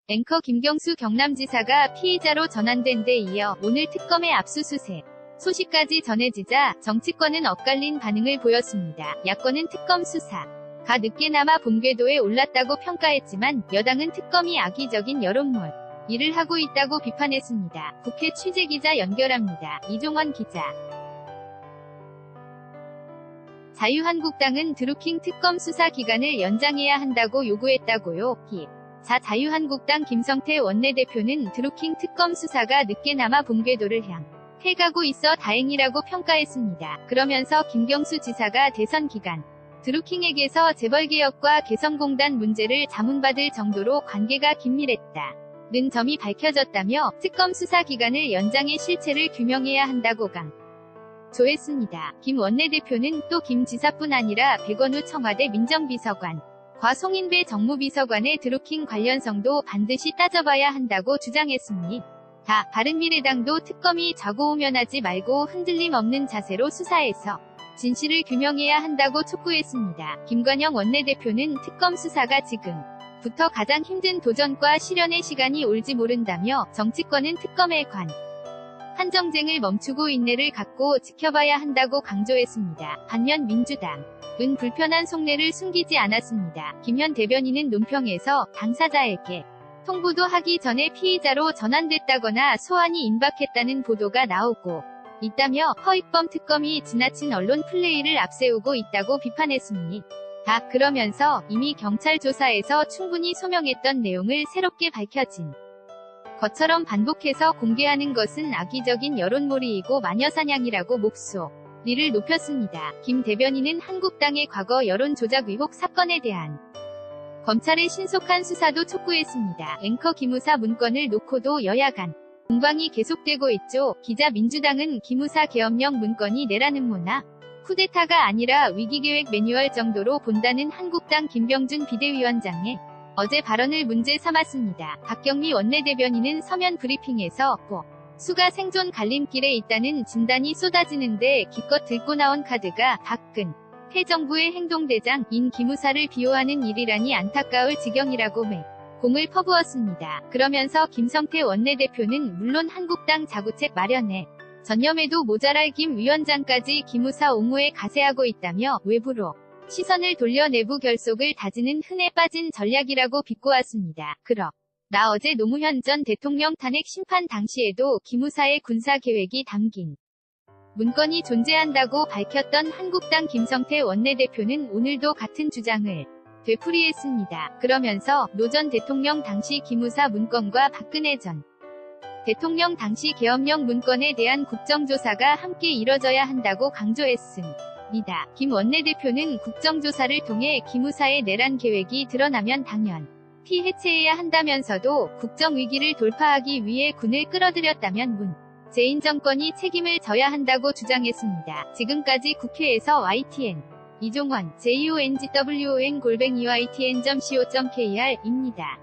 앵커 김경수 경남지사가 피의자로 전환된 데 이어 오늘 특검의 압수수색 소식까지 전해지자 정치권은 엇갈린 반응을 보였습니다. 야권은 특검 수사가 늦게나마 본궤도에 올랐다고 평가했지만 여당은 특검이 악의적인 여론몰 일을 하고 있다고 비판했습니다. 국회 취재기자 연결합니다. 이종원 기자. 자유한국당은 드루킹 특검 수사 기간을 연장해야 한다고 요구했다고요. 자 자유한국당 김성태 원내대표는 드루킹 특검 수사가 늦게나마 본궤도를 해가고 있어 다행이라고 평가했습니다. 그러면서 김경수 지사가 대선 기간 드루킹에게서 재벌개혁과 개성공단 문제를 자문받을 정도로 관계가 긴밀했다는 점이 밝혀졌다며 특검 수사 기간을 연장해 실체를 규명해야 한다고 강조했습니다. 김 원내대표는 또 김 지사뿐 아니라 백원우 청와대 민정비서관 과 송인배 정무비서관의 드루킹 관련성도 반드시 따져봐야 한다고 주장했습니다. 바른미래당도 특검이 좌고우면하지 말고 흔들림 없는 자세로 수사해서 진실을 규명해야 한다고 촉구했습니다. 김관영 원내대표는 특검 수사가 지금부터 가장 힘든 도전과 실현의 시간이 올지 모른다며 정치권은 특검에 관한 정쟁을 멈추고 인내를 갖고 지켜봐야 한다고 강조했습니다. 반면 민주당은 불편한 속내를 숨기지 않았습니다. 김현 대변인은 논평에서 당사자에게 통보도 하기 전에 피의자로 전환됐다거나 소환이 임박했다는 보도가 나오고 있다며 허익범 특검이 지나친 언론 플레이를 앞세우고 있다고 비판했습니다. 그러면서 이미 경찰 조사에서 충분히 소명했던 내용을 새롭게 밝혀진 것처럼 반복해서 공개하는 것은 악의적인 여론몰이이고 마녀사냥이라고 목소리를 높였습니다. 김 대변인은 한국당의 과거 여론조작 의혹 사건에 대한 검찰의 신속한 수사도 촉구했습니다. 앵커 기무사 문건을 놓고도 여야 간 공방이 계속되고 있죠. 기자 민주당은 기무사 계엄령 문건이 내라는 모나 쿠데타가 아니라 위기계획 매뉴얼 정도로 본다는 한국당 김병준 비대위원장의 어제 발언을 문제 삼았습니다. 박경미 원내대변인은 서면 브리핑에서 수가 생존 갈림길에 있다는 진단이 쏟아지는데 기껏 들고 나온 카드가 박근혜 정부의 행동대장인 기무사를 비호하는 일이라니 안타까울 지경이라고 공을 퍼부었습니다. 그러면서 김성태 원내대표는 물론 한국당 자구책 마련에 전념해도 모자랄 김 위원장까지 기무사 옹호에 가세하고 있다며 외부로 시선을 돌려 내부 결속을 다지는 흔해 빠진 전략이라고 비꼬았습니다. 그러나 어제 노무현 전 대통령 탄핵 심판 당시에도 기무사의 군사 계획이 담긴 문건이 존재한다고 밝혔던 한국당 김성태 원내대표는 오늘도 같은 주장을 되풀이했습니다. 그러면서 노 전 대통령 당시 기무사 문건과 박근혜 전 대통령 당시 계엄령 문건에 대한 국정조사가 함께 이뤄져야 한다고 강조했습니다. 김 원내대표는 국정조사를 통해 기무사의 내란 계획이 드러나면 당연히 해체해야 한다면서도 국정위기를 돌파하기 위해 군을 끌어들였다면 문재인 정권이 책임을 져야 한다고 주장했습니다. 지금까지 국회에서 YTN 이종원 JONGWON_YTN.co.kr 입니다.